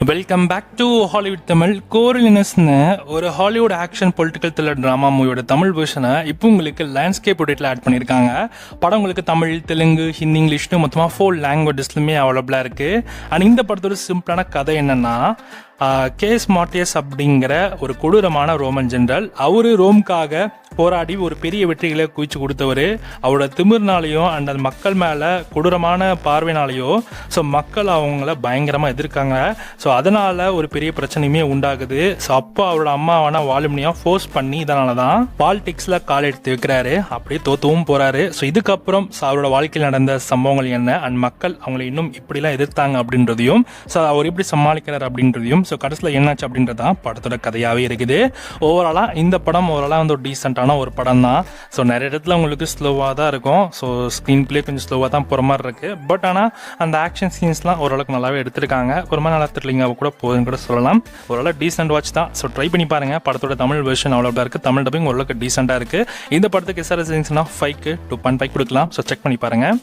Welcome back to Hollywood Tamil. கோரிலினஸ்னு ஒரு Hollywood action political thriller drama மூவியோட தமிழ் வெர்ஷனை இப்போ உங்களுக்கு லேண்ட்ஸ்கேப் உடைட்டில் ஆட் பண்ணியிருக்காங்க. படம் உங்களுக்கு தமிழ், தெலுங்கு, ஹிந்தி, இங்கிலீஷ்னு மொத்தமாக 4 லாங்குவேஜஸ்லுமே அவைலபிளாக இருக்குது. அண்ட் இந்த படத்தோட சிம்பிளான கதை என்னென்னா, கேஸ் மார்டியஸ் அப்படிங்கிற ஒரு கொடூரமான ரோமன் ஜெனரல். அவரு ரோம்காக போராடி ஒரு பெரிய வெற்றிகளை குவிச்சு கொடுத்தவர். அவரோட திமிர்னாலேயும் அண்ட் அந்த மக்கள் மேலே கொடூரமான பார்வையினாலேயோ ஸோ மக்கள் அவங்கள பயங்கரமாக எதிர்க்காங்க. ஸோ அதனால் ஒரு பெரிய பிரச்சனையுமே உண்டாகுது. ஸோ அப்போ அவரோட அம்மாவான வாலுமினியா ஃபோர்ஸ் பண்ணி இதனால தான் பாலிடிக்ஸில் கால் எடுத்து வைக்கிறாரு. அப்படியே தோத்தவும் போகிறாரு. ஸோ இதுக்கப்புறம் அவரோட வாழ்க்கையில் நடந்த சம்பவங்கள் என்ன அண்ட் மக்கள் அவங்களை இன்னும் இப்படிலாம் எதிர்த்தாங்க அப்படின்றதையும், ஸோ அவர் எப்படி சமாளிக்கிறார் அப்படின்றதையும், ஸோ கடைசியில் என்னாச்சு அப்படின்றதான் படத்தோட கதையாகவே இருக்குது. ஓவராலாக இந்த படம் வந்து ஒரு டீசெண்டான ஒரு படம் தான். ஸோ நிறைய இடத்துல உங்களுக்கு ஸ்லோவாக தான் இருக்கும். ஸோ ஸ்க்ரீன் பிளே கொஞ்சம் ஸ்லோவாக தான் போகிற மாதிரி இருக்குது. பட் ஆனால் அந்த ஆக்ஷன் சீன்ஸ்லாம் ஓரளவுக்கு நல்லாவே எடுத்திருக்காங்க. ஒரு மாதிரி நல்லா த்ரில்லிங்காக கூட போகுதுன்னு கூட சொல்லலாம். ஓரளவு டீசென்ட் வாட்ச் தான். ஸோ ட்ரை பண்ணி பாருங்கள். படத்தோட தமிழ் வெர்ஷன் அவ்வளோதான் இருக்குது. தமிழ் டப்பிங் ஓரளவுக்கு டீசெண்டாக இருக்குது. இந்த படத்துக்கு SRS 5க்கு 2.5 கொடுக்கலாம். ஸோ செக் பண்ணி பாருங்கள்.